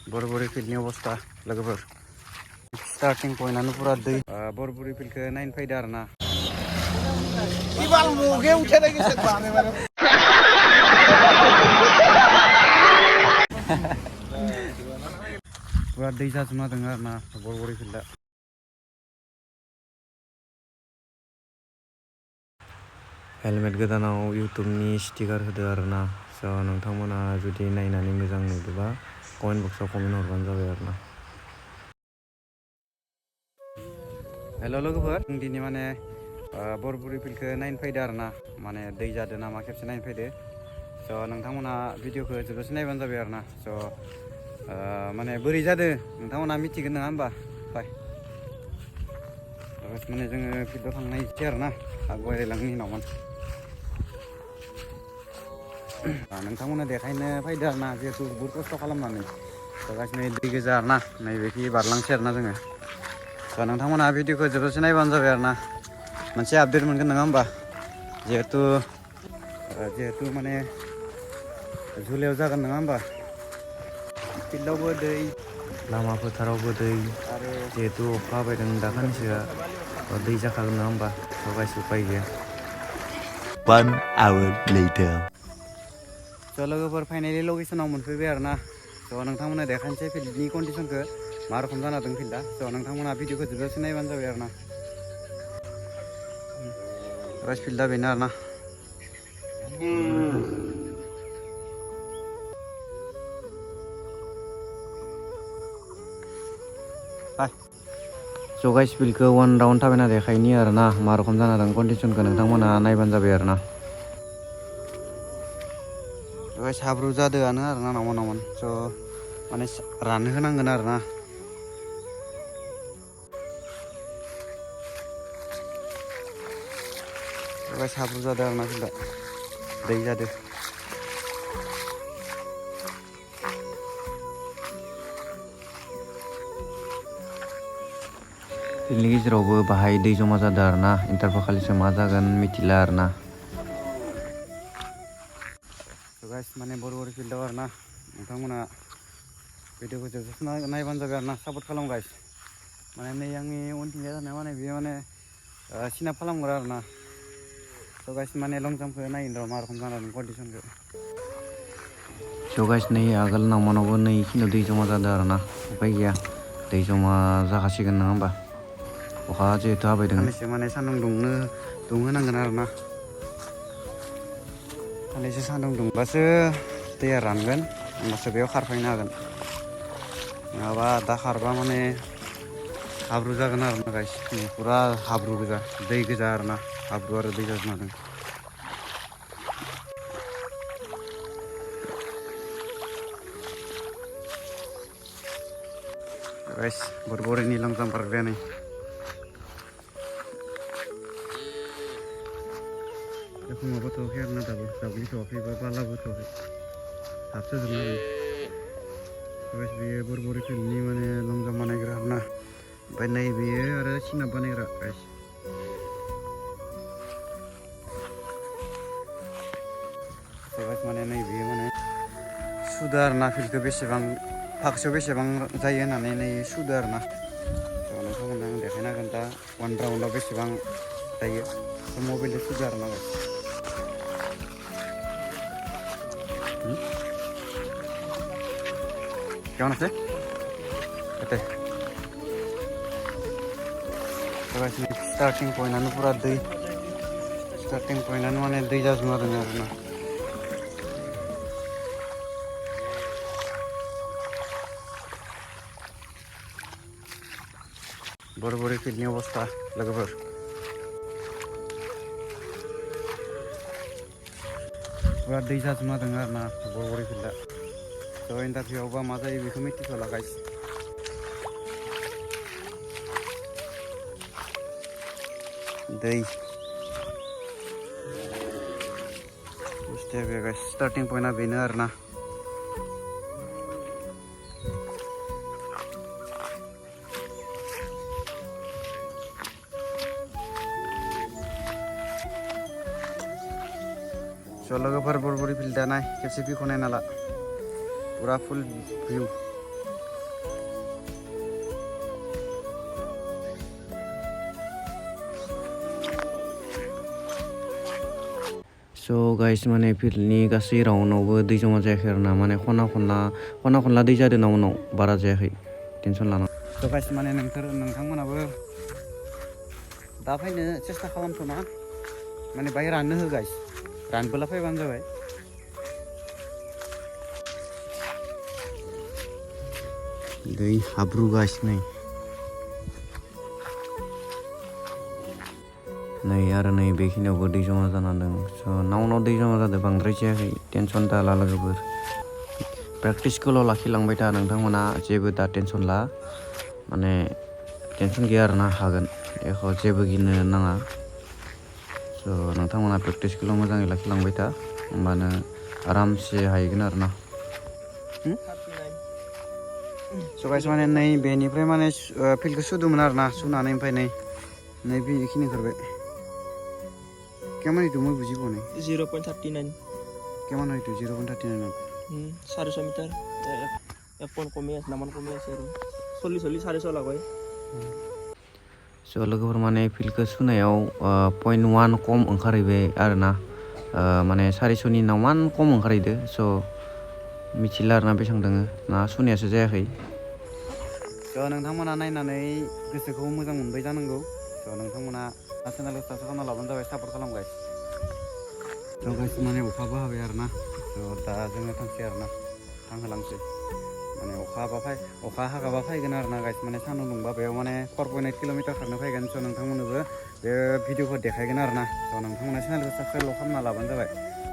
बरबुरि फिल्डनि अबस्था लोगोफोर स्टार्टिं पइन्टआनो पुरा दै बरबुरि फिल्डखौ नायनो फैदो आरो ना पुरा दै जाजोबना दङ आरो ना बरबुरि फिल्डआ हेलमेट गोदानाव इउटुबनि स्टिकार होदो आरो ना स' नोंथांमोना जुदि नायनानै मोजां नुदोंबा कमेन्ट बक्सआव कमेन्ट हरबानो जाबाय आरो ना हेल' लोगोफोर दिनै माने बरबुरि फिल्डखौ नायनो फैदो आरो ना माने दै जादों नामा खेबसे नायनो फैदो स' नोंथांमोना भिडिअखौ जोबजासे नायबानो जाबाय आरो ना स' माने बोरै जादों नोंथांमोना मिथिगोन नङा होमबा फाय माने जोङो फिल्डआव थांनायसै आरो ना आगबारिलांनि उनावमोन नोंथांमोना देखायनो फैदो आरो ना जिहेथु बुहुद खस्थ' खालामनानै गासिनो दै गोजा आरो ना नैबेखि बारलांसै आरो ना जोङो स' नोंथांमोना भिडिअखौ जोबजासे नायबानो जाबाय आरो ना मोनसे आपडेट मोनगोन नङा होमबा जिहेथु माने झुलायाव जागोन नङा होमबा फिल्डआवबो दै लामा फोथारावबो दै आरो जिहेथु अखा हाबायदों दाखालिसोआ दै जाखागोन नङा होमबा स' गासै उपाय गैया 1 hour later स' लोगोफोर फाइनालि लकेसनाव मोनफैबाय आरो ना स' नोंथांमोना देखायनोसै फिल्डनि कन्डिसनखौ मा रोखोम जाना दं फिल्डआ स' नोंथांमोना भिडिअखौ जोबजासे नायबानो जाबाय आरो ना राइस फिल्डआ बेनो आरो ना स' गाइस फिल्डखौ 1 राउन्ड थाबायना देखायनि आरो ना मा रोखोम जाना दं कन्डिसनखौ नोंथांमोना नायबानो जाबाय आरो ना गाइस हाब्रु जादोंआनो आरो ना नावमान स' माने राननो होनांगोन आरो ना गाइस हाब्रु जादों आरो ना फिल्डआ दै जादों फिल्डनि गेजेरावबो बाहाय दै जमा जादों आरो ना इन्टारभिउ खालिसो मा जागोन मिथिला आरो ना गाइस माने बरबुरि फिल्डआव आरो ना नोंथांमोना भिडिअखौ जोबजासे नायबानो जाबाय आरो ना सापर्ट खालाम गाइस माने नै आंनि उनथिंजाय जानाय माने बेयो माने सिनाप खालामग्रा आरो ना स' गाइस माने लं जाम्पखौ नायनो र' मा रोखोम जानानै कन्डिसनखौ स' गाइस नै आगोल नावमानावबो नै खिनियाव दै जमा जादों आरो ना उपाय गैया दै जमा जाखासिगोन नङा होमबा अखा जिहेथु हाबाय दङ साननैसो माने सान्दुं दुंहोनांगोन आरो ना साननैसो सान्दुं दुंबासो दैया रानगोन होमबासो बेयाव खारफैनो हागोन नङाबा दा खारबा माने हाब्रु जागोन आरो ना गाइस फुरा हाब्रु गोजा दै गोजा आरो ना हाब्रु आरो दै जाजोबना दं गाइस बरबुरिनि लं जाम्पार नै एखमबा बोथ'वाखै आरो ना दाबो दाब्लिथ'वाखै बा बालाबोथ'वाखै हाबसो जोबना दं गाइस बेयो बरबुरि फिल्डनि माने लं जाम्प बानायग्रा आरो ना ओमफ्राय नै बेयो आरो सिनाप बानायग्रा गाइस गाइस माने नै बेयो माने सुदो आरो ना फिल्डखौ बेसेबां फाखोसेयाव बेसेबां जायो होननानै नै सुदो आरो ना नोंथांमोननो आं देखायनो हागोन दा 1 राउन्डआव बेसेबां जायो मबाइलजों सुदो आरो ना guys ¿Qué van a hacer? Starting पॉइंटआनो पुरा दै स्टार्टिं पॉइंटआनो माने दै जाजोबना दङ आरो ना बरबुरि फिल्डनि अबस्था लोगोफोर पुरा दै जाजोबना दङ आरो ना बरबुरि फिल्डआ स' इन्टारभिउआवबा मा जायो बेखौ मिथिथ'ला गाइस दै स्टार्टिं पॉइन्टआ बेनो आरो ना स' लोगोफोर बरबुरि फिल्डआ नाय खेबसे भिउखौ नायना ला पुरा फुल भिउ स' गाइस माने फिल्डनि गासै राउन्डआवबो दै जमा जायाखै आरो ना माने खना खनला दै जादों नाउनाव बारा जायाखै टेनसन लाना स' गाइस माने नोंथांमोनाबो दा फैनो सेस्था खालामथ'ना माने बाहाय राननो हो गाइस रानबोला फैबानो जाबाय दै हाब्रुगासिनो नै आरो नै बेखिनियावबो दै जमा जाना दं स' नाउनाव दै जमा जादों बांद्राय जायाखै टेनसन दाला लोगोफोर प्रेक्टिसखौल' लाखिलांबाय था नोंथांमोना जेबो दा टेनसन ला माने टेनसन गैया आरो ना हागोन एख' जेबो गिनो नाङा स' नोंथांमोना प्रेक्टिसखौल' मोजाङै लाखिलांबाय था होमबानो आरामसे हाहैगोन आरो ना स' गाइस माने नै बेनिफ्राय माने फिल्डखौ सुदोंमोन आरो ना सुनानै ओमफ्राय नै बेखिनि ओंखारबाय কেমন হইতো মই বুজি পোৱা নাই 0.39 কেমন হইতো 0.39 400 মিটাৰ এক পইণ্ট কমি আছে নামান কমি আছে আৰু চলি 400 লাগায় स' लोगोफोर माने फिल्डखौ सुनायाव 0.1 खम ओंखारहैबाय आरो ना माने 400नि नावमान खम ओंखारहैदो स' मिथिला आरो ना बेसेबां दङ ना सुनायासो जायाखै स' नोंथांमोना नायनानै गोसोखौ मोजां मोनबाय जानांगौ स' नोंथांमोना चेनेलखौ साबस्क्राइब खालामना लाबानो जाबाय सापर्ट खालाम गाइस स' गाइस माने अखाबो हाबाय आरो ना स' दा जोङो थांसै आरो ना थांहोलांसै माने अखा हागाबा फैगोन आरो ना गाइस माने सान्दुं दुंबा बेयाव माने 4.8 किल'मिटार खारनो फैगोन स' नोंथांमोननोबो बे भिडिअखौ देखायगोन आरो ना स' नोंथांमोना चेनेलखौ साबस्क्राइब खालामना लाबानो जाबाय